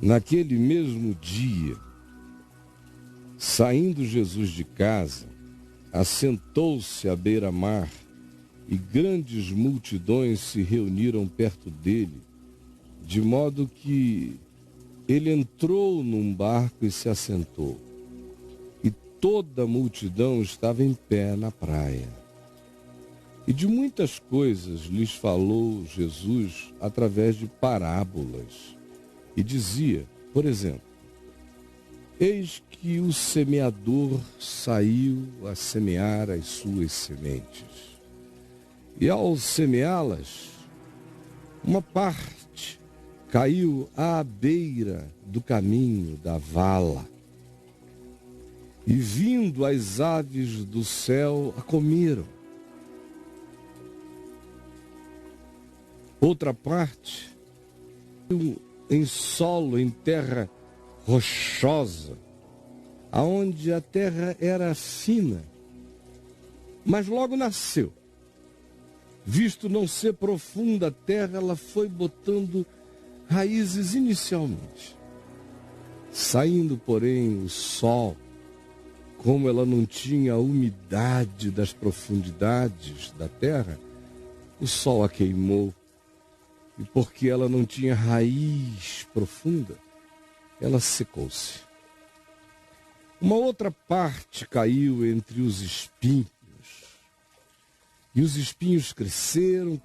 Naquele mesmo dia, saindo Jesus de casa, assentou-se à beira-mar e grandes multidões se reuniram perto dele, de modo que ele entrou num barco e se assentou. E toda a multidão estava em pé na praia. E de muitas coisas lhes falou Jesus através de parábolas. E dizia, por exemplo, eis que o semeador saiu a semear as suas sementes. E ao semeá-las, uma parte caiu à beira do caminho da vala. E vindo as aves do céu a comeram. Outra parte em solo, em terra rochosa, aonde a terra era fina, mas logo nasceu. Visto não ser profunda a terra, ela foi botando raízes inicialmente. Saindo, porém, o sol, como ela não tinha a umidade das profundidades da terra, o sol a queimou. E porque ela não tinha raiz profunda, ela secou-se. Uma outra parte caiu entre os espinhos. E os espinhos cresceram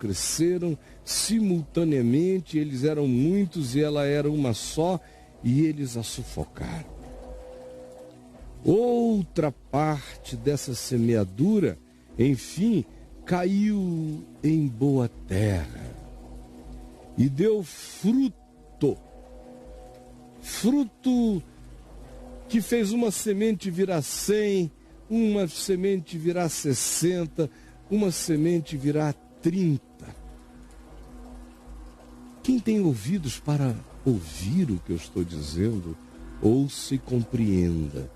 simultaneamente. Eles eram muitos e ela era uma só, e eles a sufocaram. Outra parte dessa semeadura, enfim, caiu em boa terra. E deu fruto que fez uma semente virar 100, uma semente virar 60, uma semente virar 30. Quem tem ouvidos para ouvir o que eu estou dizendo, ouça e compreenda,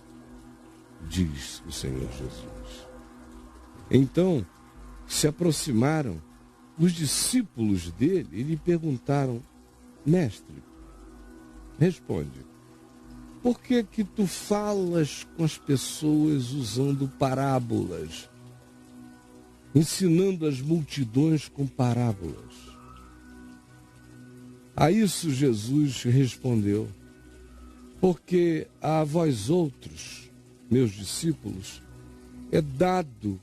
diz o Senhor Jesus. Então se aproximaram os discípulos dele e lhe perguntaram, mestre, responde, por que que tu falas com as pessoas usando parábolas, ensinando as multidões com parábolas? A isso Jesus respondeu, porque a vós outros, meus discípulos, é dado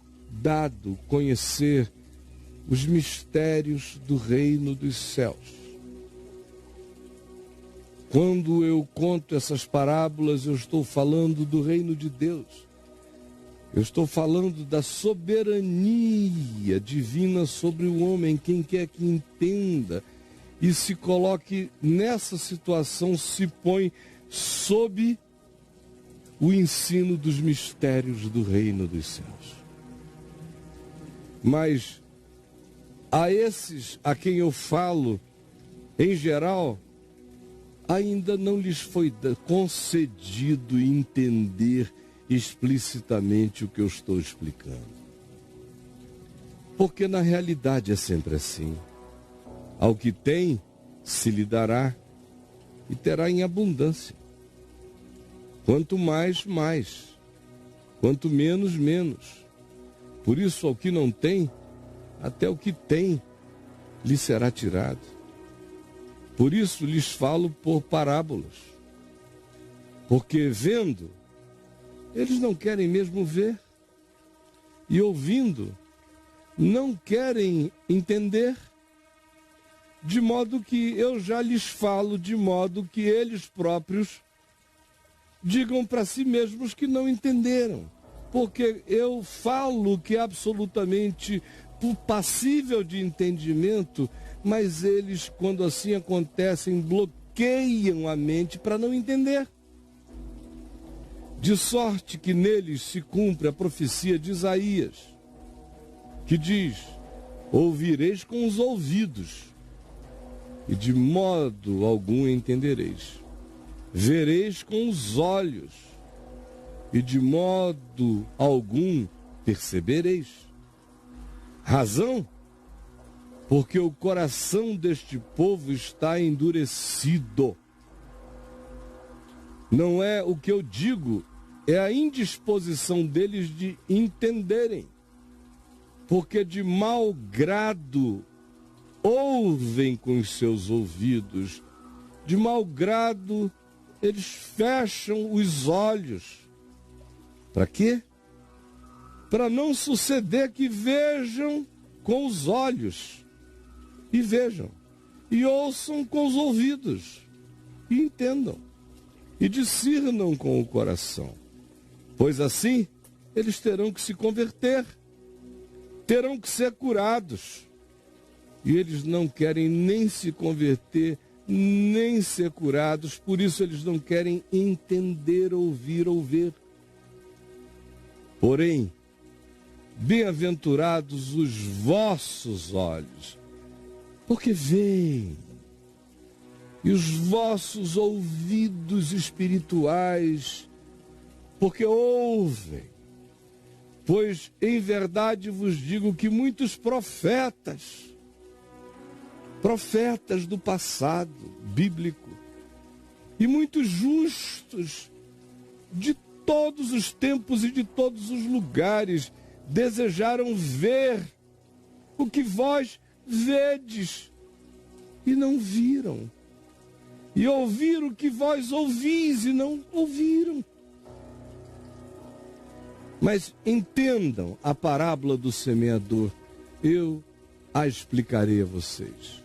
conhecer os mistérios do reino dos céus. Quando eu conto essas parábolas, eu estou falando do reino de Deus. Eu estou falando da soberania divina sobre o homem. Quem quer que entenda e se coloque nessa situação, se põe sob o ensino dos mistérios do reino dos céus. Mas a esses a quem eu falo, em geral, ainda não lhes foi concedido entender explicitamente o que eu estou explicando. Porque na realidade é sempre assim. Ao que tem, se lhe dará, e terá em abundância. Quanto mais, mais. Quanto menos, menos. Por isso, ao que não tem, até o que tem lhe será tirado. Por isso lhes falo por parábolas. Porque vendo, eles não querem mesmo ver. E ouvindo, não querem entender. De modo que eu já lhes falo, de modo que eles próprios digam para si mesmos que não entenderam. Porque eu falo que é absolutamente passível de entendimento, mas eles, quando assim acontecem, bloqueiam a mente para não entender. De sorte que neles se cumpre a profecia de Isaías, que diz, ouvireis com os ouvidos, e de modo algum entendereis. Vereis com os olhos, e de modo algum percebereis. Razão? Porque o coração deste povo está endurecido, Não é o que eu digo, é a indisposição deles de entenderem. Porque de mau grado ouvem com os seus ouvidos, de mau grado eles fecham os olhos. Para quê? Para não suceder que vejam com os olhos, e vejam, e ouçam com os ouvidos, e entendam, e discernam com o coração. Pois assim, eles terão que se converter, terão que ser curados. E eles não querem nem se converter, nem ser curados, por isso eles não querem entender, ouvir ou ver. Porém, bem-aventurados os vossos olhos, porque veem, e os vossos ouvidos espirituais, porque ouvem. Pois em verdade vos digo que muitos profetas do passado bíblico, e muitos justos de todos os tempos e de todos os lugares, desejaram ver o que vós vedes e não viram, e ouvir o que vós ouvis e não ouviram. Mas entendam a parábola do semeador, eu a explicarei a vocês.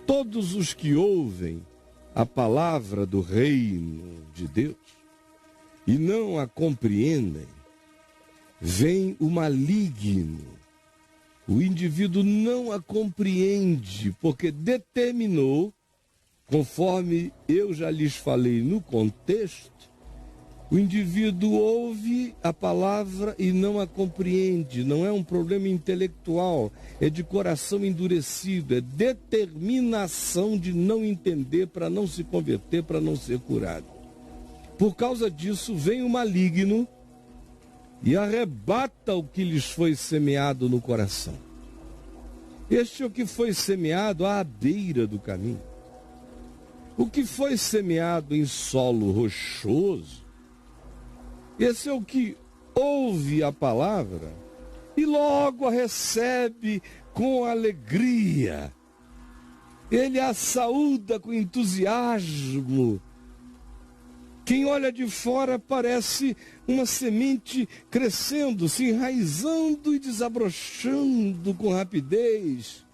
Todos os que ouvem a palavra do reino de Deus e não a compreendem, vem o maligno. O indivíduo não a compreende, porque determinou, conforme eu já lhes falei no contexto, o indivíduo ouve a palavra e não a compreende. Não é um problema intelectual, é de coração endurecido, é determinação de não entender, para não se converter, para não ser curado. Por causa disso, vem o maligno e arrebata o que lhes foi semeado no coração. Este é o que foi semeado à beira do caminho. O que foi semeado em solo rochoso, esse é o que ouve a palavra e logo a recebe com alegria. Ele a saúda com entusiasmo. Quem olha de fora parece uma semente crescendo, se enraizando e desabrochando com rapidez.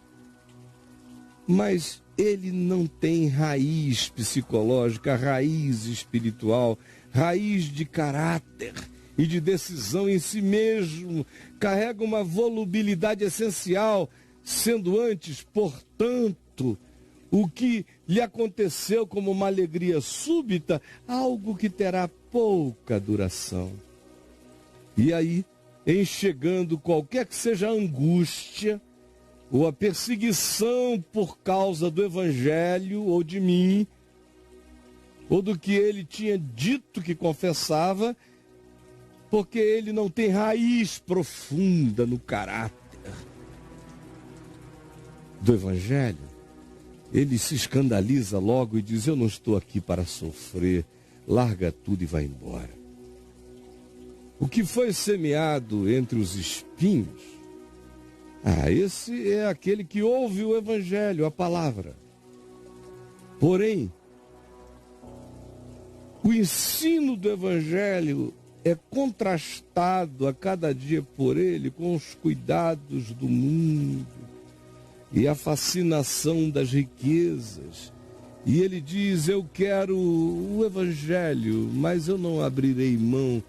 Mas ele não tem raiz psicológica, raiz espiritual, raiz de caráter e de decisão em si mesmo. Carrega uma volubilidade essencial, sendo antes, portanto, o que lhe aconteceu como uma alegria súbita, algo que terá pouca duração. E aí, em chegando qualquer que seja a angústia, ou a perseguição por causa do evangelho, ou de mim, ou do que ele tinha dito que confessava, porque ele não tem raiz profunda no caráter do evangelho, ele se escandaliza logo e diz: eu não estou aqui para sofrer, larga tudo e vai embora. O que foi semeado entre os espinhos, esse é aquele que ouve o evangelho, a palavra. Porém, o ensino do evangelho é contrastado a cada dia por ele com os cuidados do mundo e a fascinação das riquezas. E ele diz: eu quero o evangelho, mas eu não abrirei mão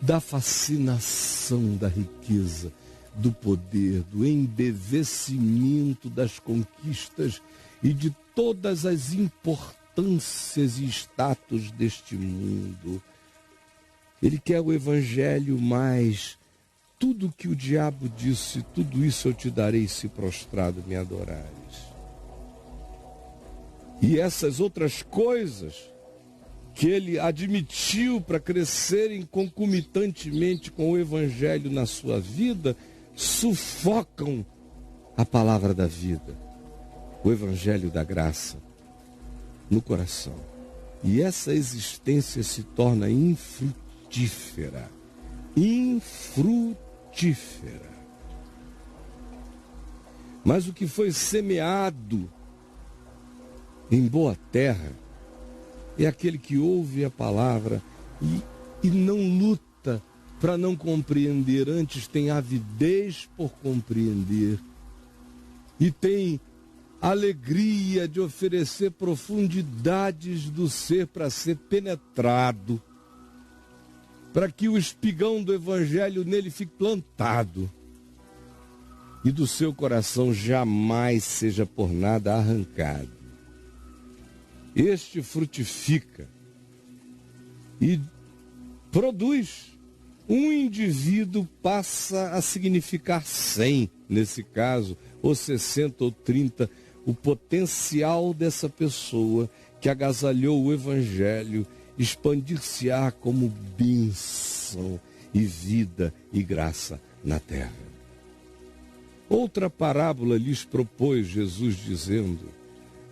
da fascinação da riqueza, do poder, do embevecimento das conquistas e de todas as importâncias e status deste mundo. Ele quer o evangelho, mas tudo que o diabo disse, tudo isso eu te darei se prostrado me adorares. E essas outras coisas que ele admitiu para crescerem concomitantemente com o evangelho na sua vida, sufocam a palavra da vida, o evangelho da graça no coração. E essa existência se torna infrutífera. Infrutífera. Mas o que foi semeado em boa terra é aquele que ouve a palavra e não luta para não compreender, antes tem avidez por compreender e tem alegria de oferecer profundidades do ser para ser penetrado, para que o espigão do evangelho nele fique plantado e do seu coração jamais seja por nada arrancado. Este frutifica e produz. Um indivíduo passa a significar 100, nesse caso, ou 60 ou 30, o potencial dessa pessoa que agasalhou o evangelho expandir-se-á como bênção e vida e graça na terra. Outra parábola lhes propôs Jesus, dizendo: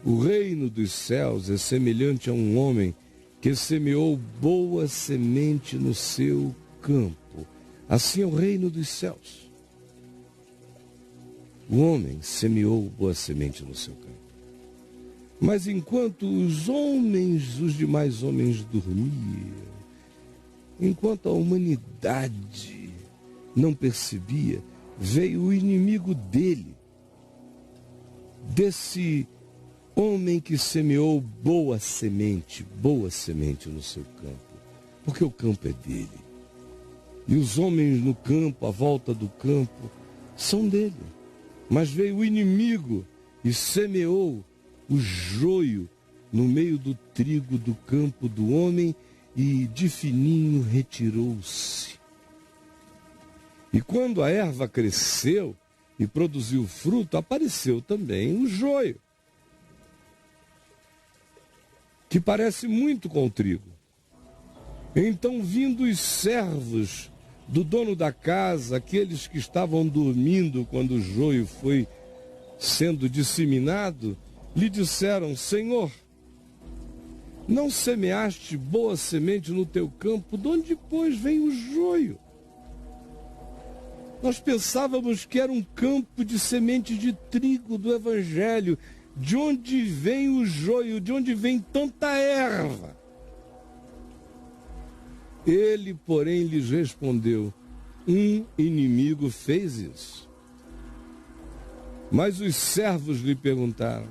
o reino dos céus é semelhante a um homem que semeou boa semente no seu campo. Assim é o reino dos céus. O homem semeou boa semente no seu campo. Mas enquanto os demais homens dormiam, enquanto a humanidade não percebia, veio o inimigo desse homem que semeou boa semente no seu campo, porque o campo é dele. E os homens no campo, à volta do campo, são dele. Mas veio o inimigo e semeou o joio no meio do trigo do campo do homem e de fininho retirou-se. E quando a erva cresceu e produziu fruto, apareceu também o joio, que parece muito com o trigo. Então, vindo os servos do dono da casa, aqueles que estavam dormindo quando o joio foi sendo disseminado, lhe disseram: Senhor, não semeaste boa semente no teu campo? De onde, pois, vem o joio? Nós pensávamos que era um campo de semente de trigo do evangelho. De onde vem o joio? De onde vem tanta erva? Ele, porém, lhes respondeu: um inimigo fez isso. Mas os servos lhe perguntaram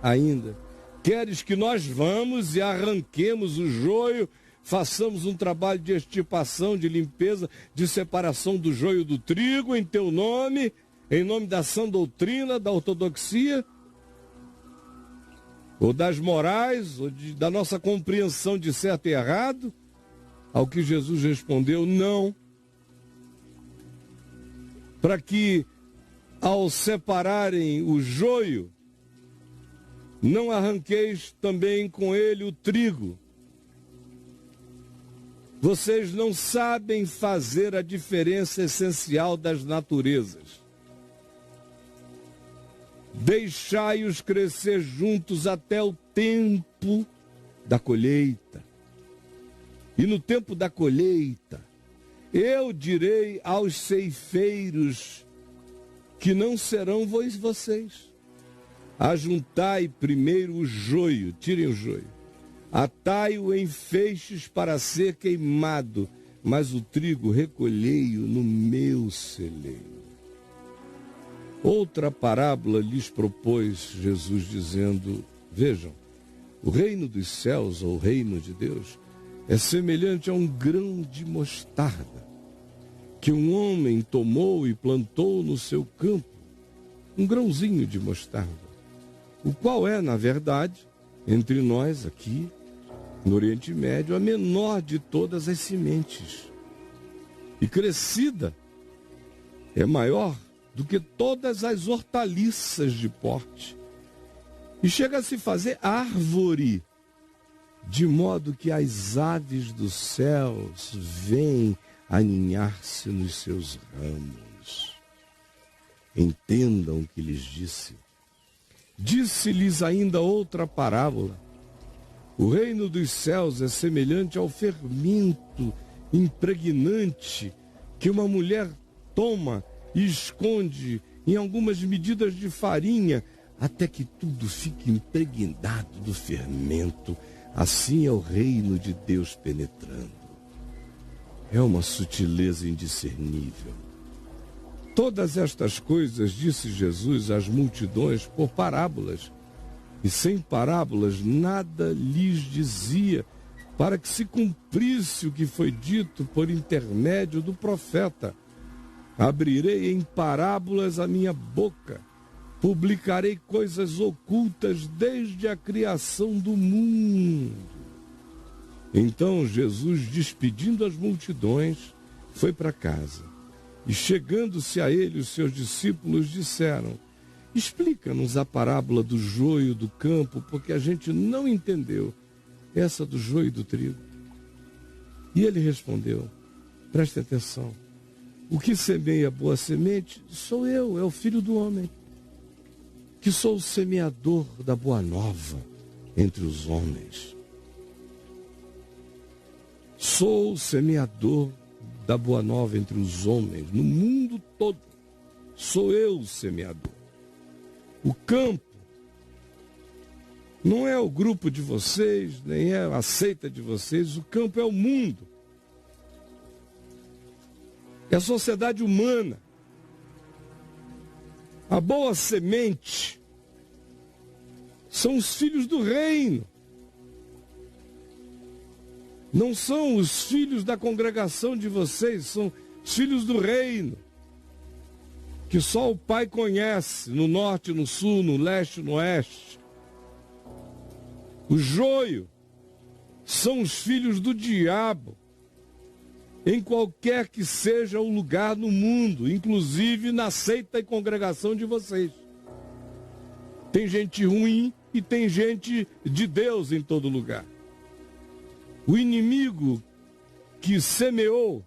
ainda: queres que nós vamos e arranquemos o joio, façamos um trabalho de extirpação, de limpeza, de separação do joio do trigo em teu nome, em nome da sã doutrina, da ortodoxia, ou das morais, ou da nossa compreensão de certo e errado? Ao que Jesus respondeu: não. Para que, ao separarem o joio, não arranqueis também com ele o trigo. Vocês não sabem fazer a diferença essencial das naturezas. Deixai-os crescer juntos até o tempo da colheita. E no tempo da colheita, eu direi aos ceifeiros que não serão vocês: ajuntai primeiro o joio, tirem o joio, atai-o em feixes para ser queimado, mas o trigo recolhei-o no meu celeiro. Outra parábola lhes propôs Jesus, dizendo: vejam, o reino dos céus, ou o reino de Deus, é semelhante a um grão de mostarda, que um homem tomou e plantou no seu campo, um grãozinho de mostarda, o qual é, na verdade, entre nós aqui, no Oriente Médio, a menor de todas as sementes. E crescida, é maior do que todas as hortaliças de porte. E chega a se fazer árvore, de modo que as aves dos céus vêm aninhar-se nos seus ramos. Entendam o que lhes disse. Disse-lhes ainda outra parábola: O reino dos céus é semelhante ao fermento impregnante que uma mulher toma e esconde em algumas medidas de farinha, até que tudo fique impregnado do fermento. Assim é o reino de Deus penetrando. É uma sutileza indiscernível. Todas estas coisas disse Jesus às multidões por parábolas, e sem parábolas nada lhes dizia, para que se cumprisse o que foi dito por intermédio do profeta. Abrirei em parábolas a minha boca, publicarei coisas ocultas desde a criação do mundo. Então Jesus, despedindo as multidões, foi para casa. E chegando-se a ele, os seus discípulos disseram: explica-nos a parábola do joio do campo, porque a gente não entendeu essa do joio do trigo. E ele respondeu: preste atenção, o que semeia boa semente sou eu, é o Filho do Homem, que sou o semeador da boa nova entre os homens. Sou o semeador da boa nova entre os homens, no mundo todo. Sou eu o semeador. O campo não é o grupo de vocês, nem é a seita de vocês. O campo é o mundo. É a sociedade humana. A boa semente são os filhos do reino. Não são os filhos da congregação de vocês, são os filhos do reino, que só o Pai conhece, no norte, no sul, no leste, no oeste. O joio são os filhos do diabo, em qualquer que seja o lugar no mundo, inclusive na seita e congregação de vocês. Tem gente ruim e tem gente de Deus em todo lugar. O inimigo que semeou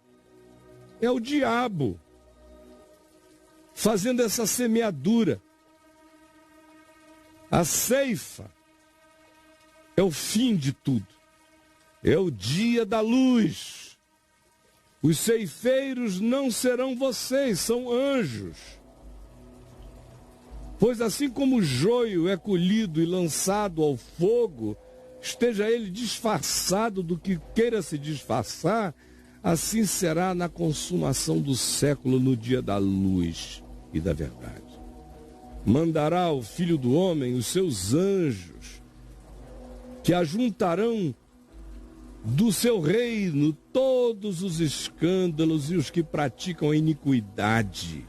é o diabo, fazendo essa semeadura. A ceifa é o fim de tudo. É o dia da luz. Os ceifeiros não serão vocês, são anjos. Pois assim como o joio é colhido e lançado ao fogo, esteja ele disfarçado do que queira se disfarçar, assim será na consumação do século, no dia da luz e da verdade. Mandará o Filho do Homem os seus anjos, que ajuntarão do seu reino todos os escândalos e os que praticam a iniquidade,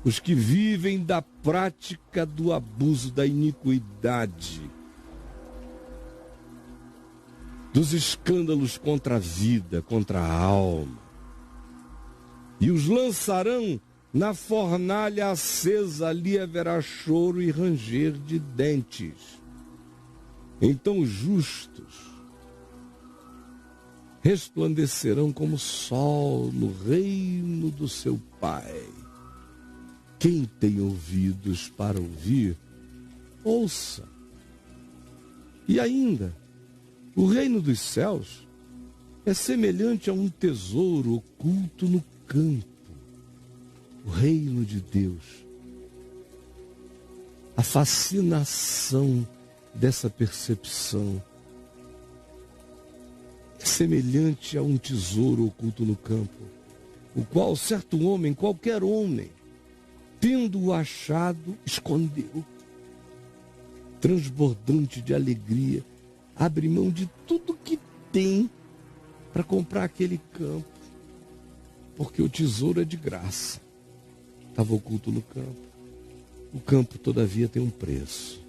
os que vivem da prática do abuso da iniquidade, dos escândalos contra a vida, contra a alma, e os lançarão na fornalha acesa, ali haverá choro e ranger de dentes. Então os justos resplandecerão como o sol no reino do seu Pai. Quem tem ouvidos para ouvir, ouça. E ainda, o reino dos céus é semelhante a um tesouro oculto no campo. O reino de Deus. A fascinação dessa percepção é semelhante a um tesouro oculto no campo, o qual certo homem, qualquer homem, tendo-o achado, escondeu. Transbordante de alegria, abre mão de tudo que tem para comprar aquele campo, porque o tesouro é de graça. Estava oculto no campo. O campo, todavia, tem um preço.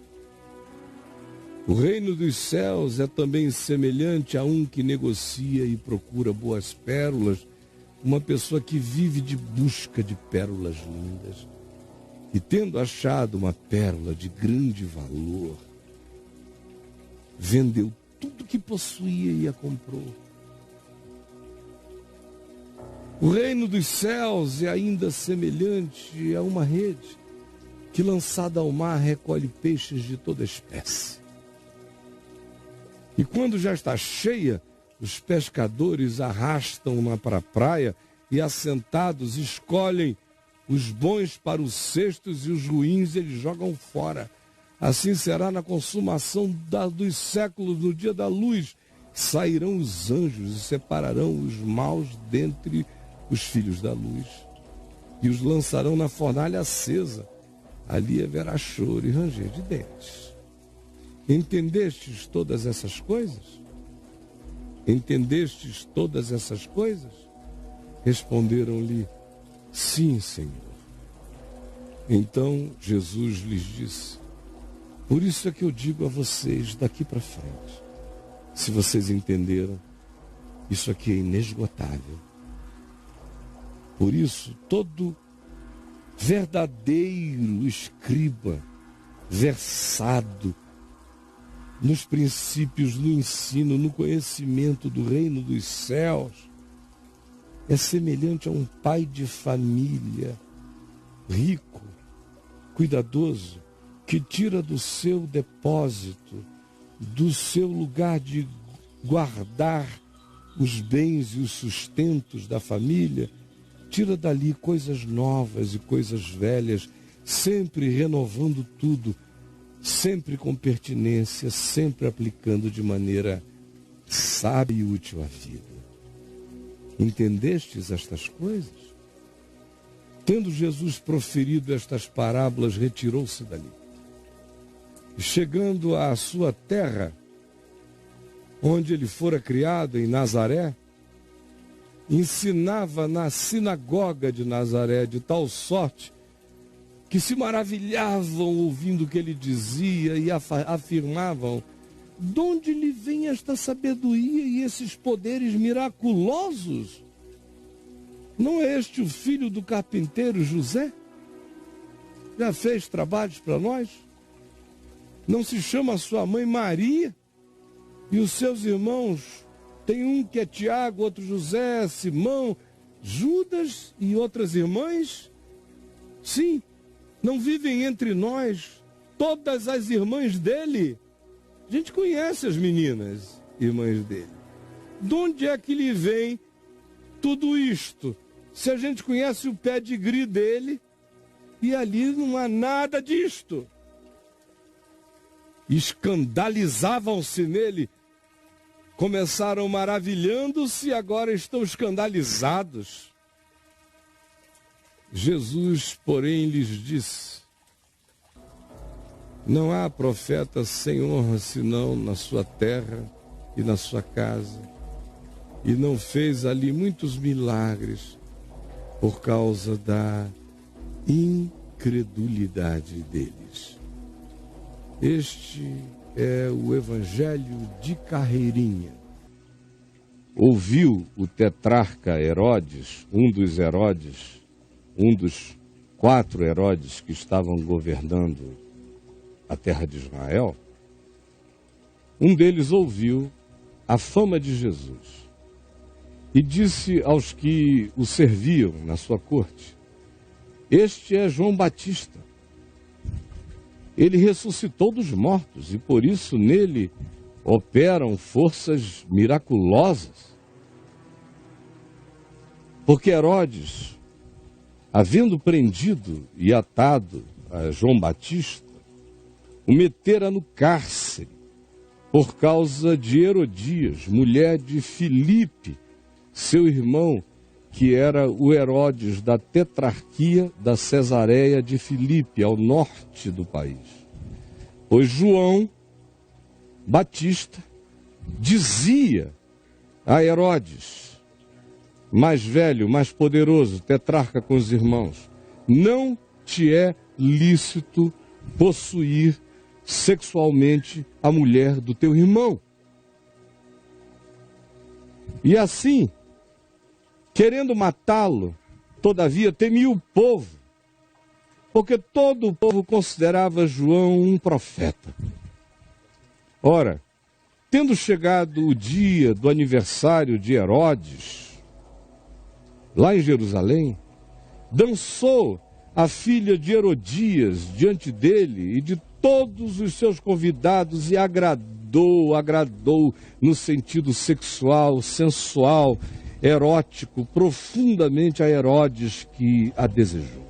O reino dos céus é também semelhante a um que negocia e procura boas pérolas, uma pessoa que vive de busca de pérolas lindas. E tendo achado uma pérola de grande valor, vendeu tudo que possuía e a comprou. O reino dos céus é ainda semelhante a uma rede que, lançada ao mar, recolhe peixes de toda espécie. E quando já está cheia, os pescadores arrastam-na para a praia e, assentados, escolhem os bons para os cestos e os ruins eles jogam fora. Assim será na consumação dos séculos, no dia da luz. Sairão os anjos e separarão os maus dentre os filhos da luz. E os lançarão na fornalha acesa. Ali haverá choro e ranger de dentes. Entendestes todas essas coisas? Entendestes todas essas coisas? Responderam-lhe, sim, Senhor. Então Jesus lhes disse, por isso é que eu digo a vocês daqui para frente, se vocês entenderam, isso aqui é inesgotável. Por isso, todo verdadeiro escriba, versado nos princípios, no ensino, no conhecimento do reino dos céus, é semelhante a um pai de família, rico, cuidadoso, que tira do seu depósito, do seu lugar de guardar os bens e os sustentos da família, tira dali coisas novas e coisas velhas, sempre renovando tudo, sempre com pertinência, sempre aplicando de maneira sábia e útil à vida. Entendestes estas coisas? Tendo Jesus proferido estas parábolas, retirou-se dali. E chegando à sua terra, onde ele fora criado, em Nazaré, ensinava na sinagoga de Nazaré, de tal sorte que se maravilhavam ouvindo o que ele dizia e afirmavam, de onde lhe vem esta sabedoria e esses poderes miraculosos? Não é este o filho do carpinteiro José? Já fez trabalhos para nós? Não se chama sua mãe Maria? E os seus irmãos, tem um que é Tiago, outro José, Simão, Judas e outras irmãs? Sim, não vivem entre nós todas as irmãs dele? A gente conhece as meninas, irmãs dele. De onde é que lhe vem tudo isto? Se a gente conhece o pedigree dele, e ali não há nada disto. Escandalizavam-se nele, começaram maravilhando-se e agora estão escandalizados. Jesus, porém, lhes disse, não há profeta sem honra senão na sua terra e na sua casa. E não fez ali muitos milagres por causa da incredulidade deles. Este é o Evangelho de carreirinha. Ouviu o tetrarca Herodes, um dos 4 Herodes que estavam governando a terra de Israel, um deles ouviu a fama de Jesus e disse aos que o serviam na sua corte, este é João Batista. Ele ressuscitou dos mortos e por isso nele operam forças miraculosas. Porque Herodes, havendo prendido e atado a João Batista, o metera no cárcere por causa de Herodias, mulher de Filipe, seu irmão, que era o Herodes da tetrarquia da Cesareia de Filipe, ao norte do país. Pois João Batista dizia a Herodes, mais velho, mais poderoso, tetrarca com os irmãos, não te é lícito possuir sexualmente a mulher do teu irmão. E assim, querendo matá-lo, todavia temia o povo, porque todo o povo considerava João um profeta. Ora, tendo chegado o dia do aniversário de Herodes, lá em Jerusalém, dançou a filha de Herodias diante dele e de todos os seus convidados e agradou no sentido sexual, sensual, erótico, profundamente a Herodes, que a desejou.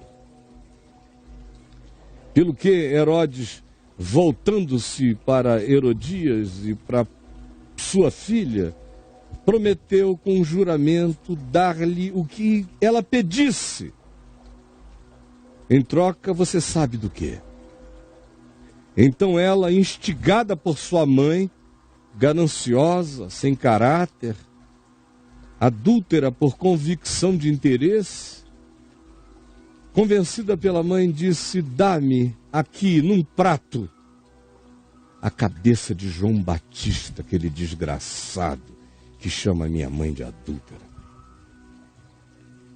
Pelo que Herodes, voltando-se para Herodias e para sua filha, prometeu com um juramento dar-lhe o que ela pedisse. Em troca, você sabe do quê? Então ela, instigada por sua mãe, gananciosa, sem caráter, adúltera por convicção de interesse, convencida pela mãe, disse: dá-me aqui, num prato, a cabeça de João Batista, aquele desgraçado que chama minha mãe de adúltera.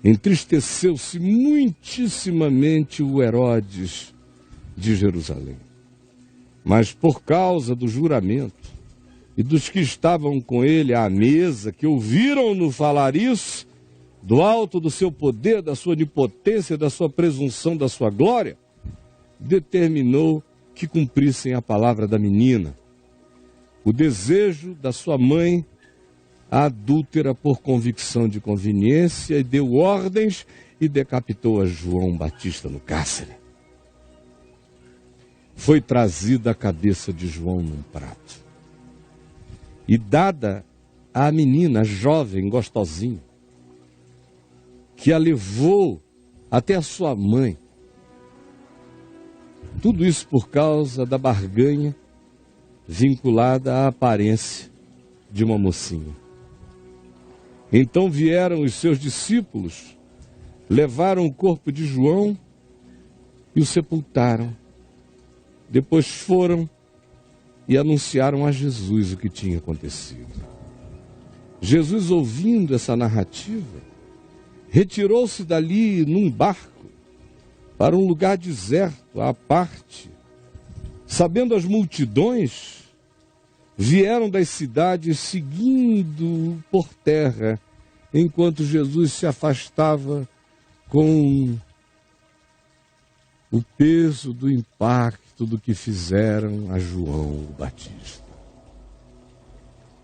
Entristeceu-se muitíssimamente o Herodes de Jerusalém. Mas por causa do juramento e dos que estavam com ele à mesa, que ouviram-no falar isso, do alto do seu poder, da sua onipotência, da sua presunção, da sua glória, determinou que cumprissem a palavra da menina, o desejo da sua mãe, a adúltera por convicção de conveniência, e deu ordens e decapitou a João Batista no cárcere. Foi trazida a cabeça de João num prato e dada à menina, jovem, gostosinha, que a levou até a sua mãe. Tudo isso por causa da barganha vinculada à aparência de uma mocinha. Então vieram os seus discípulos, levaram o corpo de João e o sepultaram. Depois foram e anunciaram a Jesus o que tinha acontecido. Jesus, ouvindo essa narrativa, retirou-se dali num barco para um lugar deserto, à parte. Sabendo as multidões, vieram das cidades seguindo por terra, enquanto Jesus se afastava com o peso do impacto do que fizeram a João Batista.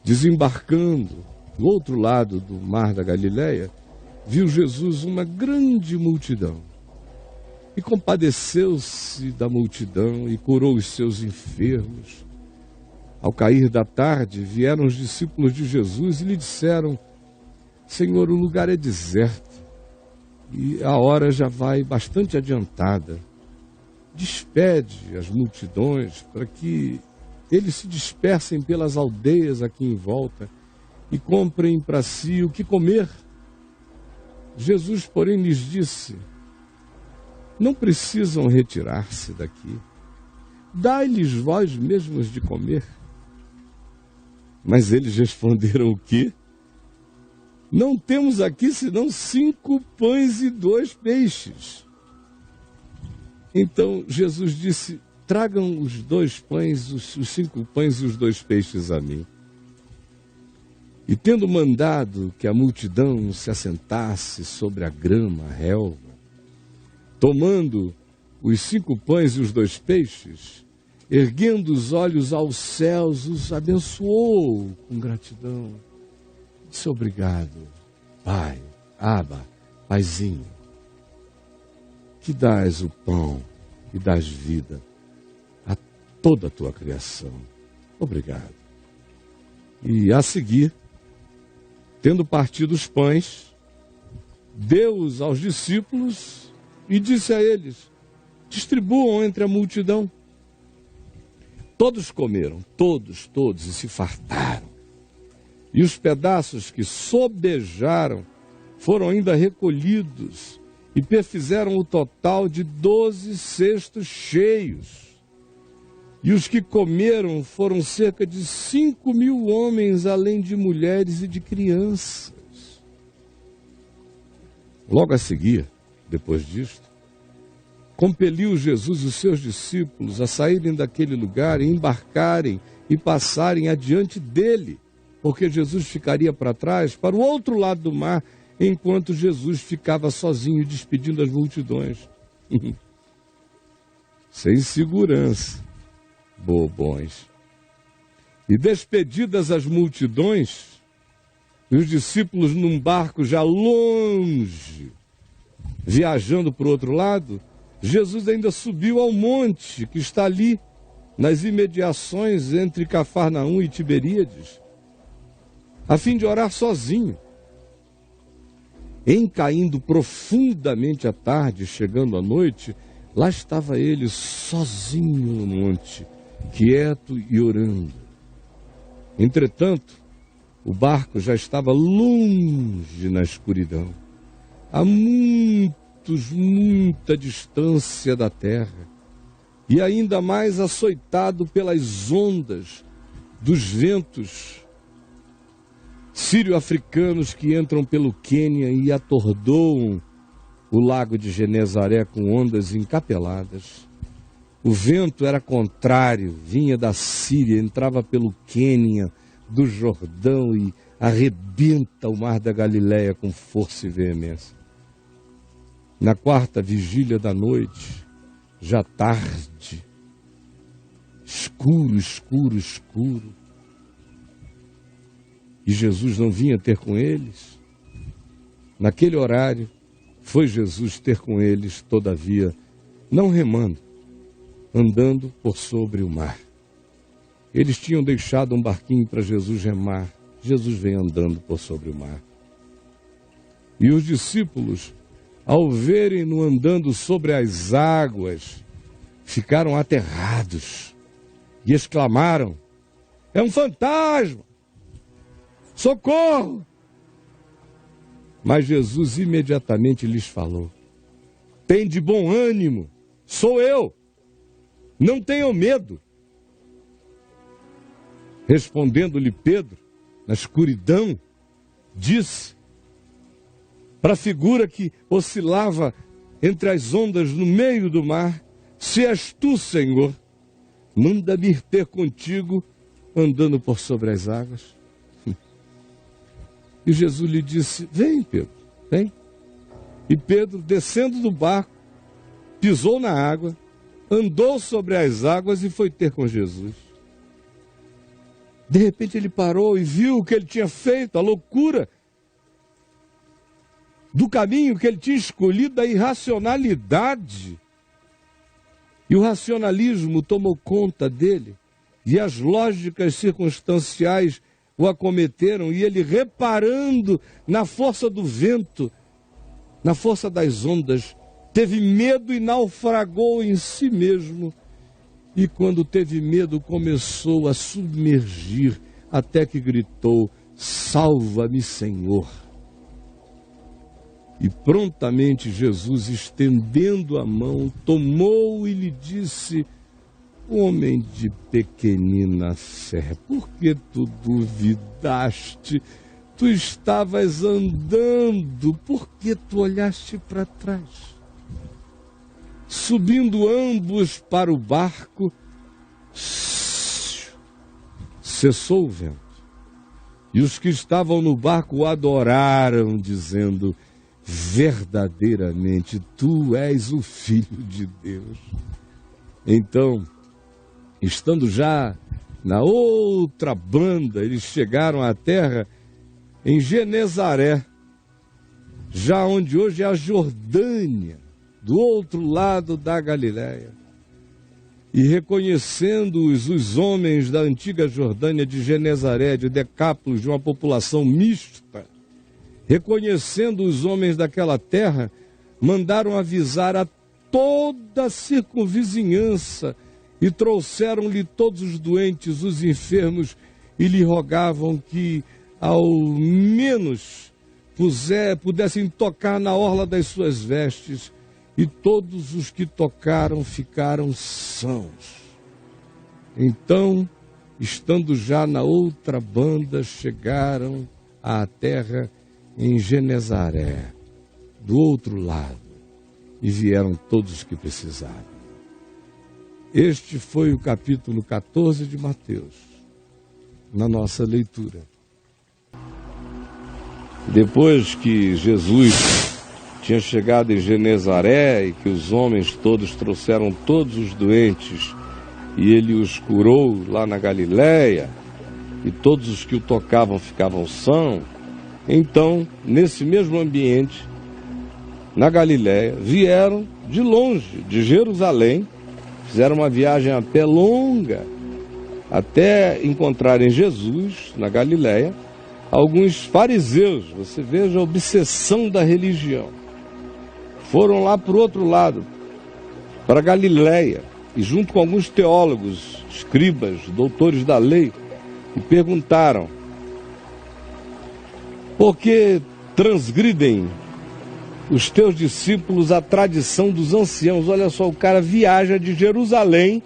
Desembarcando do outro lado do mar da Galileia, viu Jesus uma grande multidão e compadeceu-se da multidão e curou os seus enfermos. Ao cair da tarde, vieram os discípulos de Jesus e lhe disseram: Senhor, o lugar é deserto e a hora já vai bastante adiantada. Despede as multidões para que eles se dispersem pelas aldeias aqui em volta e comprem para si o que comer. Jesus, porém, lhes disse: não precisam retirar-se daqui. Dai-lhes vós mesmos de comer. Mas eles responderam o quê? Não temos aqui senão 5 pães e 2 peixes. Então Jesus disse: tragam os 2 pães, os 5 pães e os 2 peixes a mim. E tendo mandado que a multidão se assentasse sobre a grama, a relva, tomando os 5 pães e os 2 peixes, erguendo os olhos aos céus, os abençoou com gratidão. Disse: obrigado, Pai, Abba, Paizinho, que dás o pão e dás vida a toda a tua criação. Obrigado. E a seguir, tendo partido os pães, deu-os aos discípulos e disse a eles: distribuam entre a multidão. Todos comeram, todos, e se fartaram. E os pedaços que sobejaram foram ainda recolhidos e perfizeram o total de 12 cestos cheios. E os que comeram foram cerca de 5.000 homens, além de mulheres e de crianças. Logo a seguir, depois disto, compeliu Jesus os seus discípulos a saírem daquele lugar e embarcarem e passarem adiante dele, porque Jesus ficaria para trás, para o outro lado do mar, enquanto Jesus ficava sozinho, despedindo as multidões. Sem segurança, bobões. E despedidas as multidões, e os discípulos num barco já longe, viajando para o outro lado, Jesus ainda subiu ao monte que está ali, nas imediações entre Cafarnaum e Tiberíades, a fim de orar sozinho. Em caindo profundamente a tarde, chegando a noite, lá estava ele sozinho no monte, quieto e orando. Entretanto, o barco já estava longe na escuridão, a muita distância da terra, e ainda mais açoitado pelas ondas dos ventos sírio-africanos que entram pelo Quênia e atordoam o lago de Genezaré com ondas encapeladas. O vento era contrário, vinha da Síria, entrava pelo Quênia, do Jordão e arrebenta o mar da Galileia com força e veemência. Na quarta vigília da noite, já tarde, escuro, escuro, escuro, e Jesus não vinha ter com eles. Naquele horário, foi Jesus ter com eles, todavia, não remando, andando por sobre o mar. Eles tinham deixado um barquinho para Jesus remar. Jesus vem andando por sobre o mar. E os discípulos, ao verem-no andando sobre as águas, ficaram aterrados e exclamaram: é um fantasma! Socorro! Mas Jesus imediatamente lhes falou: tende bom ânimo, sou eu, não tenham medo. Respondendo-lhe Pedro, na escuridão, disse para a figura que oscilava entre as ondas no meio do mar: se és tu, Senhor, manda-me ir ter contigo andando por sobre as águas. E Jesus lhe disse: vem, Pedro, vem. E Pedro, descendo do barco, pisou na água, andou sobre as águas e foi ter com Jesus. De repente ele parou e viu o que ele tinha feito, a loucura do caminho que ele tinha escolhido, da irracionalidade. E o racionalismo tomou conta dele, e as lógicas circunstanciais o acometeram, e ele, reparando na força do vento, na força das ondas, teve medo e naufragou em si mesmo. E quando teve medo, começou a submergir, até que gritou: salva-me, Senhor. E prontamente Jesus, estendendo a mão, tomou e lhe disse: homem de pequenina fé, por que tu duvidaste? Tu estavas andando, por que tu olhaste para trás? Subindo ambos para o barco, cessou o vento. E os que estavam no barco o adoraram, dizendo: verdadeiramente, tu és o Filho de Deus. Então, estando já na outra banda, eles chegaram à terra em Genezaré, já onde hoje é a Jordânia, do outro lado da Galileia. E reconhecendo-os os homens da antiga Jordânia de Genezaré, de Decápolis, de uma população mista, reconhecendo os homens daquela terra, mandaram avisar a toda a circunvizinhança e trouxeram-lhe todos os doentes, os enfermos, e lhe rogavam que ao menos pudessem tocar na orla das suas vestes. E todos os que tocaram ficaram sãos. Então, estando já na outra banda, chegaram à terra em Genezaré, do outro lado, e vieram todos os que precisaram. Este foi o capítulo 14 de Mateus, na nossa leitura. Depois que Jesus tinha chegado em Genezaré e que os homens todos trouxeram todos os doentes e ele os curou lá na Galileia, e todos os que o tocavam ficavam sãos. Então, nesse mesmo ambiente, na Galileia, vieram de longe, de Jerusalém, fizeram uma viagem a pé longa, até encontrarem Jesus na Galileia, alguns fariseus. Você veja a obsessão da religião. Foram lá para o outro lado, para a Galileia, e junto com alguns teólogos, escribas, doutores da lei, e perguntaram: por que transgridem os teus discípulos a tradição dos anciãos? Olha só, o cara viaja de Jerusalém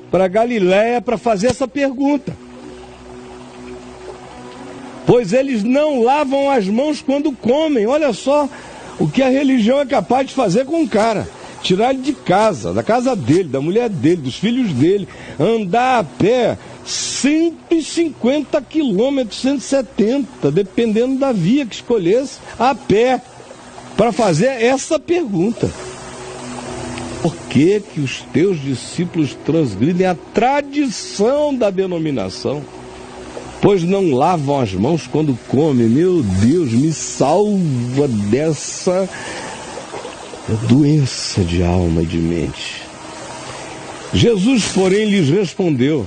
para Galileia para fazer essa pergunta. Pois eles não lavam as mãos quando comem. Olha só o que a religião é capaz de fazer com o cara. Tirar ele de casa, da casa dele, da mulher dele, dos filhos dele, andar a pé 150 quilômetros, 170, dependendo da via que escolhesse, a pé, para fazer essa pergunta: por que que os teus discípulos transgridem a tradição da denominação? Pois não lavam as mãos quando comem. Meu Deus, me salva dessa doença de alma e de mente. Jesus, porém, lhes respondeu: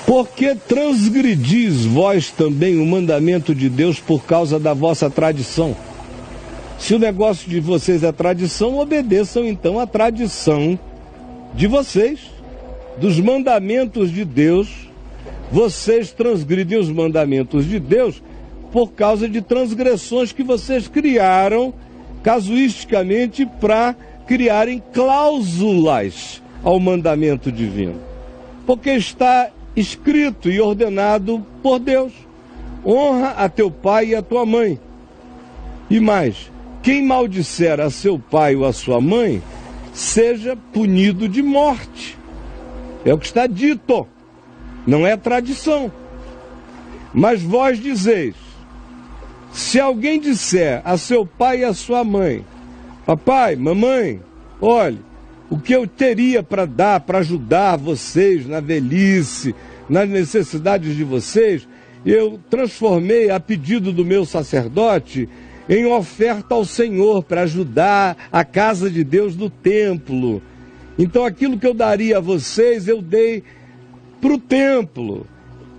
por que transgredis vós também o mandamento de Deus por causa da vossa tradição? Se o negócio de vocês é tradição, obedeçam então à tradição de vocês, dos mandamentos de Deus. Vocês transgridem os mandamentos de Deus por causa de transgressões que vocês criaram casuisticamente para criarem cláusulas ao mandamento divino. Porque está escrito e ordenado por Deus: honra a teu pai e a tua mãe. E mais, quem maldisser a seu pai ou a sua mãe, seja punido de morte. É o que está dito, não é tradição. Mas vós dizeis: se alguém disser a seu pai e a sua mãe: papai, mamãe, olhe, o que eu teria para dar, para ajudar vocês na velhice, nas necessidades de vocês, eu transformei a pedido do meu sacerdote em oferta ao Senhor para ajudar a casa de Deus no templo. Então aquilo que eu daria a vocês, eu dei para o templo,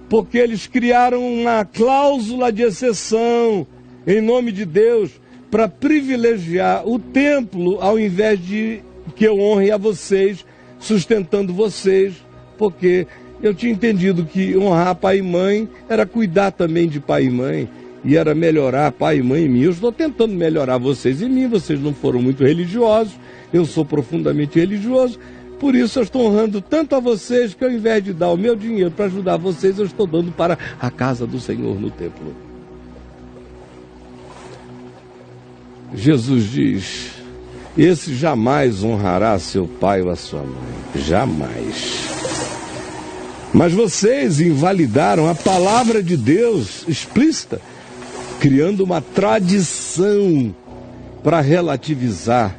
porque eles criaram uma cláusula de exceção em nome de Deus para privilegiar o templo ao invés de que eu honre a vocês, sustentando vocês, porque eu tinha entendido que honrar pai e mãe era cuidar também de pai e mãe, e era melhorar pai e mãe em mim. Eu estou tentando melhorar vocês em mim. Vocês não foram muito religiosos, eu sou profundamente religioso, por isso eu estou honrando tanto a vocês que ao invés de dar o meu dinheiro para ajudar vocês, eu estou dando para a casa do Senhor no templo. Jesus diz: esse jamais honrará seu pai ou a sua mãe, jamais. Mas vocês invalidaram a palavra de Deus explícita, criando uma tradição para relativizar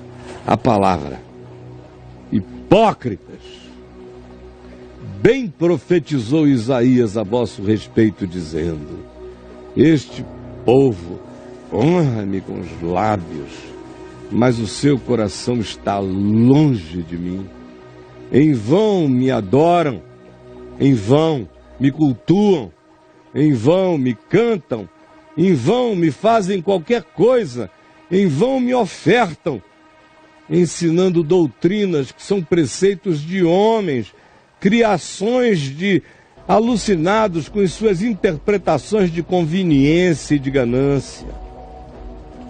a palavra. Hipócritas! Bem profetizou Isaías a vosso respeito, dizendo: este povo honra-me com os lábios, mas o seu coração está longe de mim. Em vão me adoram, em vão me cultuam, em vão me cantam, em vão me fazem qualquer coisa, em vão me ofertam, ensinando doutrinas que são preceitos de homens, criações de alucinados com as suas interpretações de conveniência e de ganância.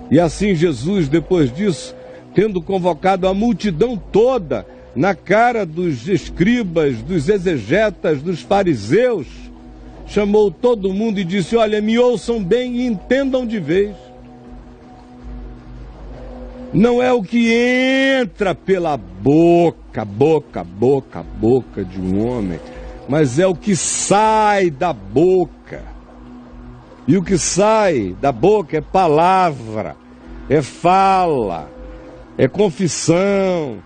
E assim Jesus, depois disso, tendo convocado a multidão toda, na cara dos escribas, dos exegetas, dos fariseus, chamou todo mundo e disse: olha, me ouçam bem e entendam de vez. Não é o que entra pela boca de um homem, mas é o que sai da boca. E o que sai da boca é palavra, é fala, é confissão,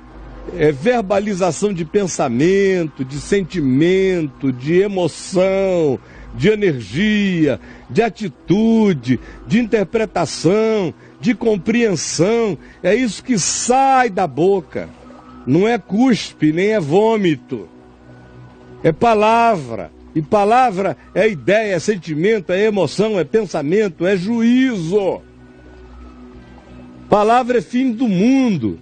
verbalização de pensamento, de sentimento, de emoção, de energia, de atitude, de interpretação, de compreensão. É isso que sai da boca. Não é cuspe, nem é vômito. É palavra. E palavra é ideia, é sentimento, é emoção, é pensamento, é juízo. Palavra é fim do mundo.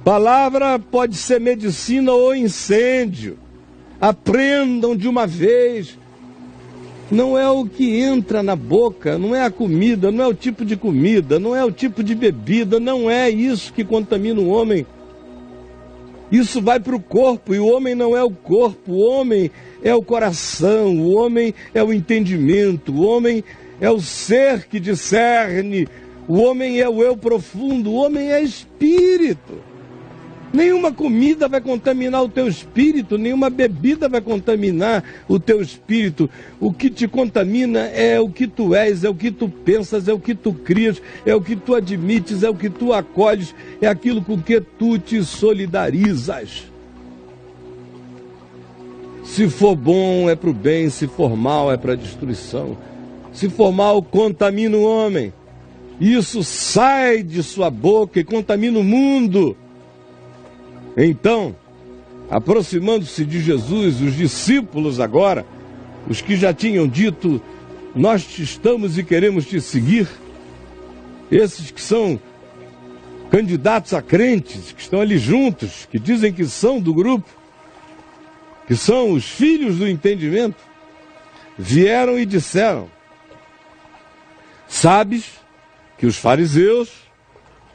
Palavra pode ser medicina ou incêndio. Aprendam de uma vez. Não é o que entra na boca, não é a comida, não é o tipo de comida, não é o tipo de bebida, não é isso que contamina o homem. Isso vai para o corpo, e o homem não é o corpo, o homem é o coração, o homem é o entendimento, o homem é o ser que discerne, o homem é o eu profundo, o homem é espírito. Nenhuma comida vai contaminar o teu espírito, nenhuma bebida vai contaminar o teu espírito. O que te contamina é o que tu és, é o que tu pensas, é o que tu crias, é o que tu admites, é o que tu acolhes, é aquilo com que tu te solidarizas. Se for bom é para o bem, se for mal é para a destruição. Se for mal, contamina o homem. Isso sai de sua boca e contamina o mundo. Então, aproximando-se de Jesus, os discípulos agora, os que já tinham dito, nós te estamos e queremos te seguir, esses que são candidatos a crentes, que estão ali juntos, que dizem que são do grupo, que são os filhos do entendimento, vieram e disseram: sabes que os fariseus,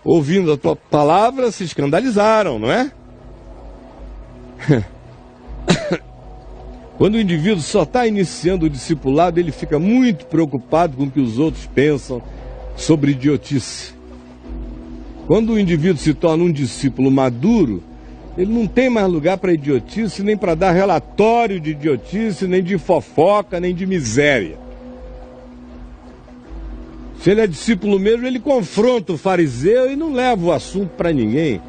ouvindo a tua palavra, se escandalizaram, não é? Quando o indivíduo só está iniciando o discipulado, ele fica muito preocupado com o que os outros pensam sobre idiotice. Quando o indivíduo se torna um discípulo maduro, ele não tem mais lugar para idiotice, nem para dar relatório de idiotice, nem de fofoca, nem de miséria. Se ele é discípulo mesmo, ele confronta o fariseu e não leva o assunto para ninguém.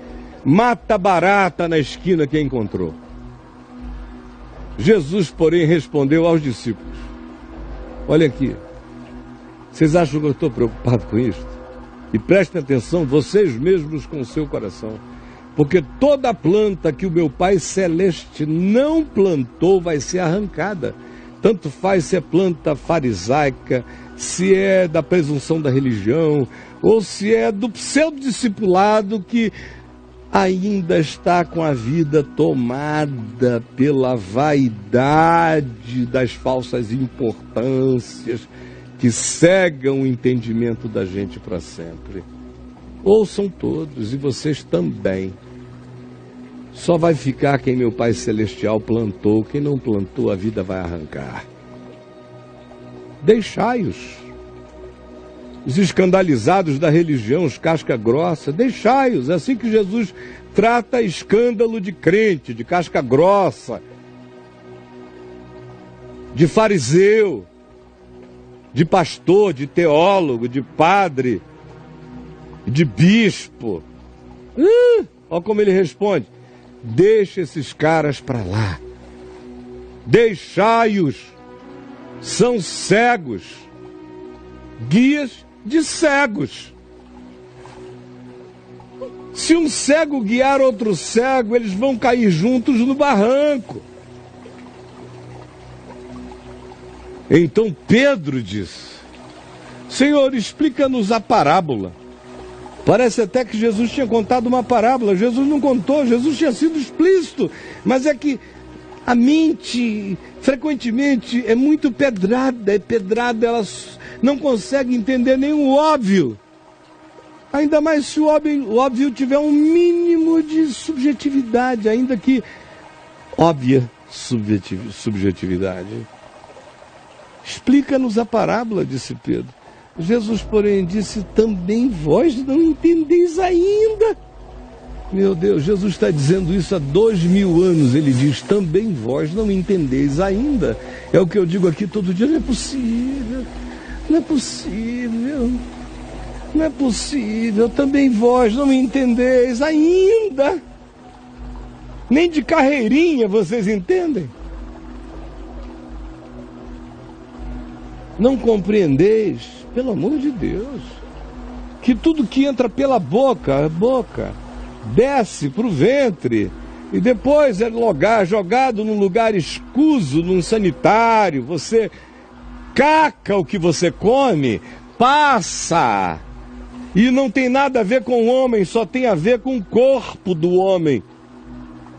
Mata barata na esquina que encontrou. Jesus, porém, respondeu aos discípulos: olha aqui, vocês acham que eu estou preocupado com isso? E prestem atenção, vocês mesmos com o seu coração. Porque toda planta que o meu Pai Celeste não plantou vai ser arrancada. Tanto faz se é planta farisaica, se é da presunção da religião, ou se é do pseudo-discipulado que ainda está com a vida tomada pela vaidade das falsas importâncias que cegam o entendimento da gente para sempre. Ouçam todos, e vocês também. Só vai ficar quem meu Pai Celestial plantou, quem não plantou a vida vai arrancar. Deixai-os. Os escandalizados da religião, os casca grossa, deixai-os. É assim que Jesus trata escândalo de crente, de casca grossa, de fariseu, de pastor, de teólogo, de padre, de bispo. Olha como ele responde: deixa esses caras para lá. Deixai-os. São cegos, guias de cegos. Se um cego guiar outro cego, eles vão cair juntos no barranco. Então Pedro disse: Senhor, explica-nos a parábola. Parece até que Jesus tinha contado uma parábola. Jesus não contou, Jesus tinha sido explícito. Mas é que a mente, frequentemente, é muito pedrada. É pedrada, ela não consegue entender nem o óbvio. Ainda mais se o óbvio tiver um mínimo de subjetividade, ainda que óbvia subjetividade. Explica-nos a parábola, disse Pedro. Jesus, porém, disse: também vós não entendeis ainda. Meu Deus, Jesus está dizendo isso há 2000 anos. Ele diz: também vós não entendeis ainda. É o que eu digo aqui todo dia. Não é possível, não é possível, não é possível. Também vós não entendeis ainda. Nem de carreirinha vocês entendem? Não compreendeis, pelo amor de Deus, que tudo que entra pela boca, desce para o ventre e depois é jogado num lugar escuso, num sanitário. Você caca o que você come, passa. E não tem nada a ver com o homem, só tem a ver com o corpo do homem.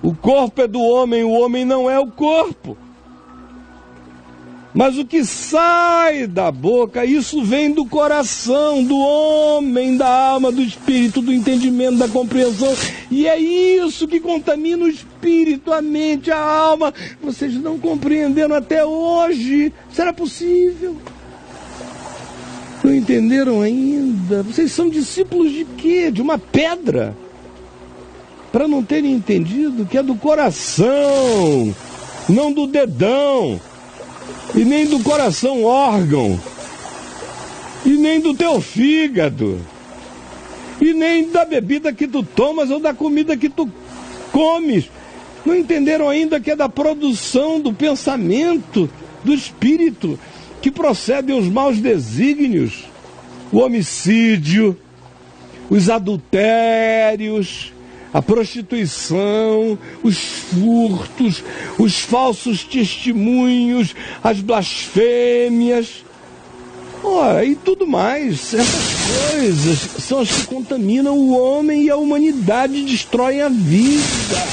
O corpo é do homem, o homem não é o corpo. Mas o que sai da boca, isso vem do coração, do homem, da alma, do espírito, do entendimento, da compreensão. E é isso que contamina o espírito, a mente, a alma. Vocês não compreenderam até hoje. Será possível? Não entenderam ainda? Vocês são discípulos de quê? De uma pedra? Para não terem entendido que é do coração, não do dedão. E nem do coração órgão, e nem do teu fígado, e nem da bebida que tu tomas ou da comida que tu comes. Não entenderam ainda que é da produção do pensamento, do espírito, que procedem os maus desígnios, o homicídio, os adultérios, a prostituição, os furtos, os falsos testemunhos, as blasfêmias, e tudo mais. Essas coisas são as que contaminam o homem e a humanidade, destroem a vida.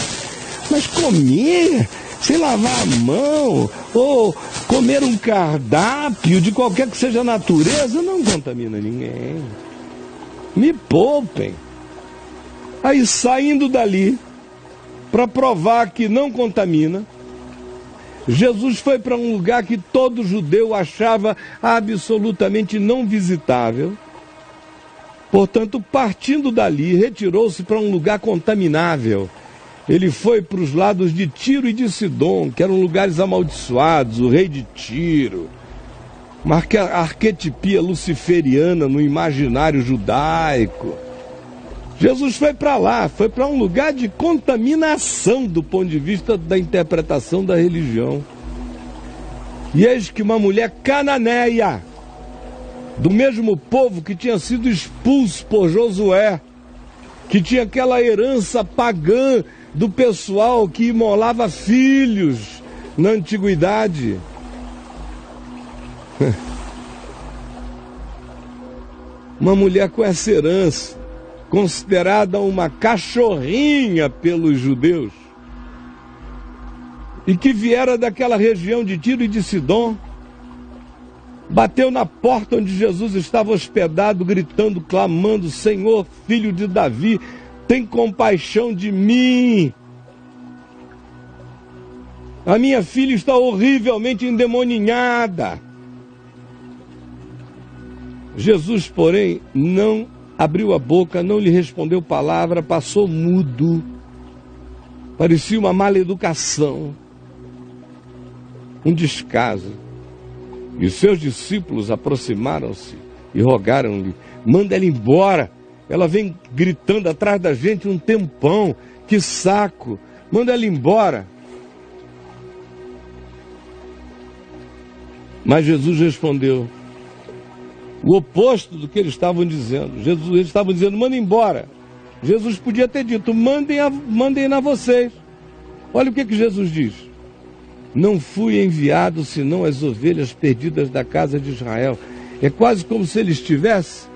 Mas comer sem lavar a mão, ou comer um cardápio de qualquer que seja a natureza, não contamina ninguém. Me poupem. Aí, saindo dali, para provar que não contamina, Jesus foi para um lugar que todo judeu achava absolutamente não visitável. Portanto, partindo dali, retirou-se para um lugar contaminável. Ele foi para os lados de Tiro e de Sidom, que eram lugares amaldiçoados, o rei de Tiro. Uma arquetipia luciferiana no imaginário judaico. Jesus foi para lá, foi para um lugar de contaminação do ponto de vista da interpretação da religião. E eis que uma mulher cananeia, do mesmo povo que tinha sido expulso por Josué, que tinha aquela herança pagã do pessoal que imolava filhos na antiguidade. Uma mulher com essa herança, considerada uma cachorrinha pelos judeus, e que viera daquela região de Tiro e de Sidom, bateu na porta onde Jesus estava hospedado, gritando, clamando: Senhor, filho de Davi, tem compaixão de mim. A minha filha está horrivelmente endemoninhada. Jesus, porém, não abriu a boca, não lhe respondeu palavra, passou mudo. Parecia uma maleducação, um descaso. E os seus discípulos aproximaram-se e rogaram-lhe: manda ela embora. Ela vem gritando atrás da gente um tempão. Que saco! Manda ela embora. Mas Jesus respondeu o oposto do que eles estavam dizendo. Eles estavam dizendo: manda embora. Jesus podia ter dito: mandem a vocês. Olha o que Jesus diz: não fui enviado senão as ovelhas perdidas da casa de Israel. É quase como se ele estivesse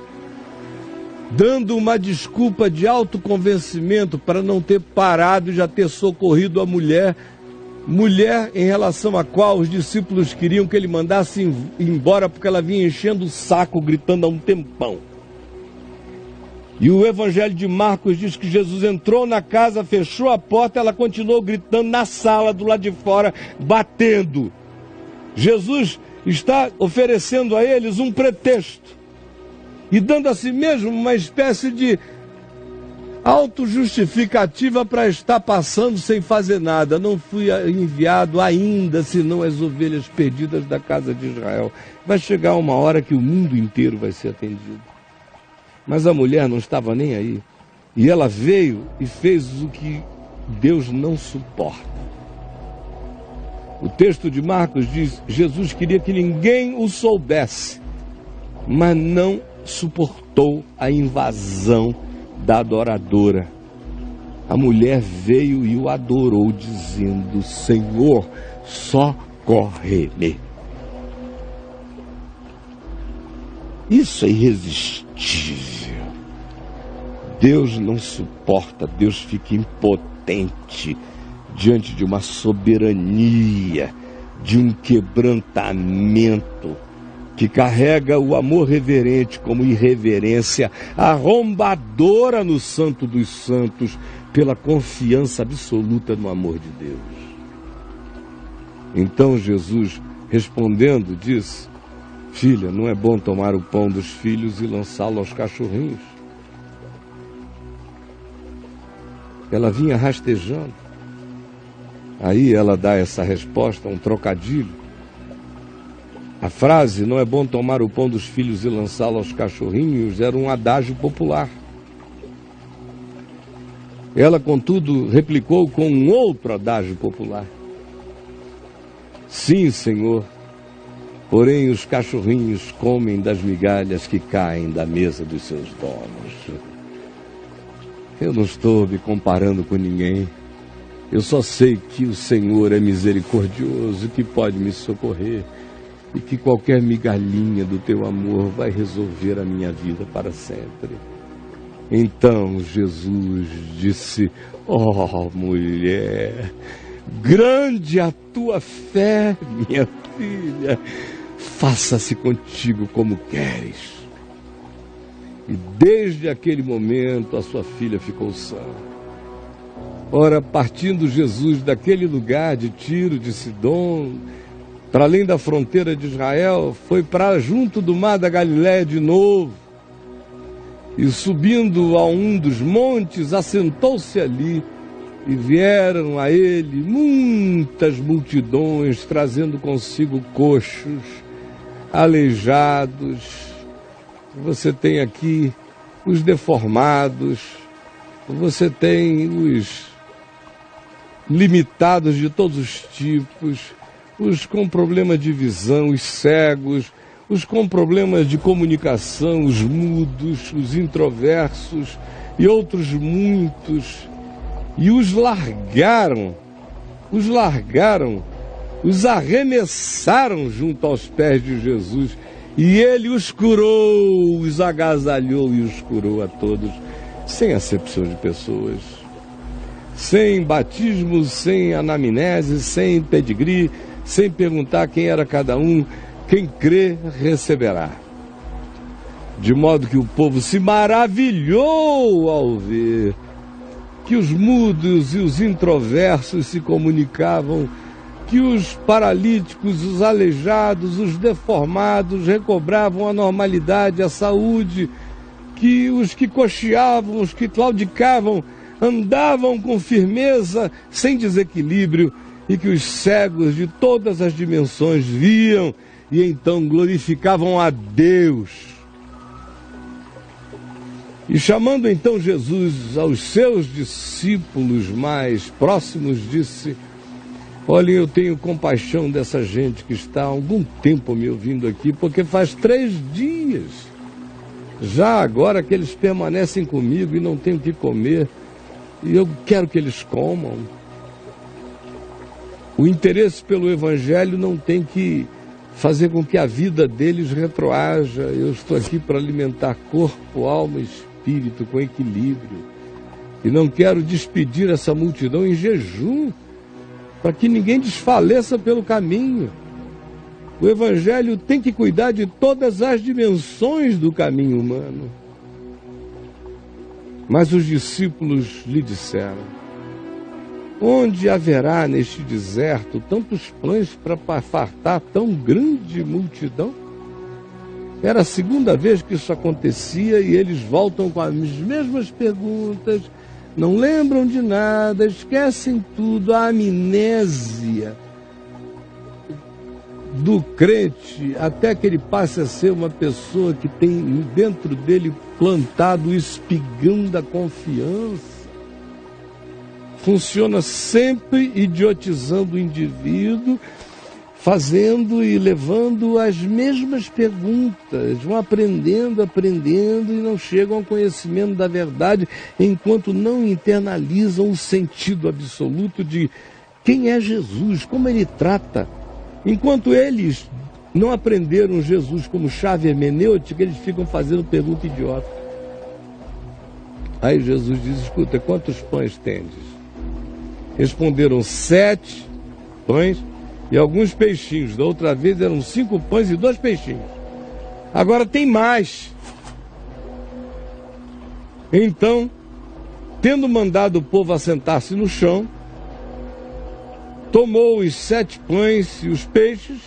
dando uma desculpa de autoconvencimento para não ter parado e já ter socorrido a mulher em relação à qual os discípulos queriam que ele mandasse embora, porque ela vinha enchendo o saco, gritando há um tempão. E o Evangelho de Marcos diz que Jesus entrou na casa, fechou a porta, ela continuou gritando na sala, do lado de fora, batendo. Jesus está oferecendo a eles um pretexto e dando a si mesmo uma espécie de autojustificativa para estar passando sem fazer nada. Não fui enviado ainda, senão as ovelhas perdidas da casa de Israel. Vai chegar uma hora que o mundo inteiro vai ser atendido. Mas a mulher não estava nem aí. E ela veio e fez o que Deus não suporta. O texto de Marcos diz: Jesus queria que ninguém o soubesse, mas não suportou a invasão da adoradora. A mulher veio e o adorou, dizendo: Senhor, socorre-me. Isso é irresistível. Deus não suporta, Deus fica impotente diante de uma soberania, de um quebrantamento que carrega o amor reverente como irreverência arrombadora no Santo dos Santos, pela confiança absoluta no amor de Deus. Então Jesus, respondendo, disse: Filha, não é bom tomar o pão dos filhos e lançá-lo aos cachorrinhos. Ela vinha rastejando. Aí ela dá essa resposta, um trocadilho. A frase, não é bom tomar o pão dos filhos e lançá-lo aos cachorrinhos, era um adágio popular. Ela, contudo, replicou com um outro adágio popular. Sim, Senhor, porém os cachorrinhos comem das migalhas que caem da mesa dos seus donos. Eu não estou me comparando com ninguém. Eu só sei que o Senhor é misericordioso, que pode me socorrer e que qualquer migalhinha do teu amor vai resolver a minha vida para sempre. Então Jesus disse: Oh, mulher, grande a tua fé, minha filha, faça-se contigo como queres. E desde aquele momento a sua filha ficou sã. Ora, partindo Jesus daquele lugar de Tiro, de Sidom, para além da fronteira de Israel, foi para junto do mar da Galiléia de novo. E subindo a um dos montes, assentou-se ali, e vieram a ele muitas multidões, trazendo consigo coxos, aleijados. Você tem aqui os deformados, você tem os limitados de todos os tipos, os com problemas de visão, os cegos, os com problemas de comunicação, os mudos, os introversos e outros muitos. E os largaram, os arremessaram junto aos pés de Jesus. E ele os curou, os agasalhou e os curou a todos, sem acepção de pessoas, sem batismo, sem anamnese, sem pedigree, sem perguntar quem era cada um. Quem crê, receberá. De modo que o povo se maravilhou ao ver que os mudos e os introversos se comunicavam, que os paralíticos, os aleijados, os deformados recobravam a normalidade, a saúde, que os que cocheavam, os que claudicavam, andavam com firmeza, sem desequilíbrio, e que os cegos de todas as dimensões viam e então glorificavam a Deus. E chamando então Jesus aos seus discípulos mais próximos, disse: Olhem, eu tenho compaixão dessa gente que está há algum tempo me ouvindo aqui, porque faz 3 dias, já agora que eles permanecem comigo e não tenho o que comer, e eu quero que eles comam. O interesse pelo Evangelho não tem que fazer com que a vida deles retroaja. Eu estou aqui para alimentar corpo, alma e espírito com equilíbrio. E não quero despedir essa multidão em jejum, para que ninguém desfaleça pelo caminho. O Evangelho tem que cuidar de todas as dimensões do caminho humano. Mas os discípulos lhe disseram: onde haverá neste deserto tantos pães para fartar tão grande multidão? Era a 2ª vez que isso acontecia e eles voltam com as mesmas perguntas, não lembram de nada, esquecem tudo. A amnésia do crente, até que ele passe a ser uma pessoa que tem dentro dele plantado o espigão da confiança. funciona sempre idiotizando o indivíduo, fazendo e levando as mesmas perguntas, vão aprendendo e não chegam ao conhecimento da verdade enquanto não internalizam o sentido absoluto de quem é Jesus, como ele trata. Enquanto eles não aprenderam Jesus como chave hermenêutica, eles ficam fazendo pergunta idiota. Aí Jesus diz: escuta, quantos pães tendes? Responderam 7 pães e alguns peixinhos. Da outra vez eram 5 pães e 2 peixinhos. Agora tem mais. Então, tendo mandado o povo assentar-se no chão, tomou os 7 pães e os peixes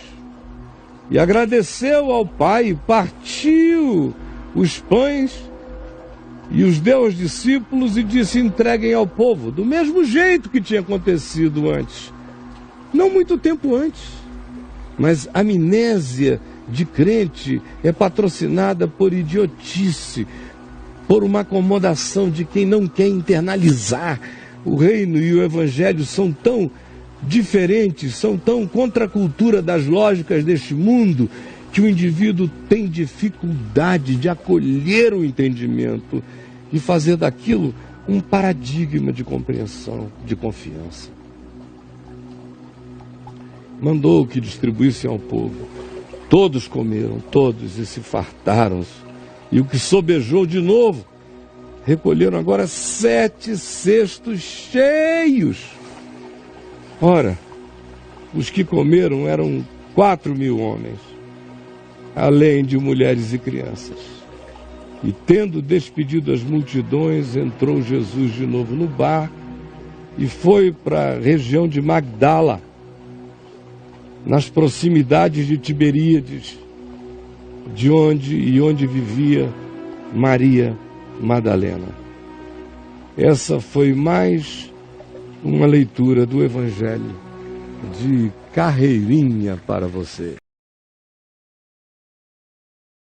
e agradeceu ao Pai, partiu os pães e os deu aos discípulos e disse: entreguem ao povo, do mesmo jeito que tinha acontecido antes. Não muito tempo antes, mas a amnésia de crente é patrocinada por idiotice, por uma acomodação de quem não quer internalizar. O reino e o evangelho são tão diferentes, são tão contra a cultura das lógicas deste mundo, que o indivíduo tem dificuldade de acolher o entendimento e fazer daquilo um paradigma de compreensão, de confiança. Mandou que distribuíssem ao povo. Todos comeram, todos, e se fartaram. E o que sobejou de novo, recolheram agora 7 cestos cheios. Ora, os que comeram eram 4.000 homens, além de mulheres e crianças. E tendo despedido as multidões, entrou Jesus de novo no barco e foi para a região de Magdala, nas proximidades de Tiberíades, onde vivia Maria Madalena. Essa foi mais uma leitura do Evangelho de carreirinha para você.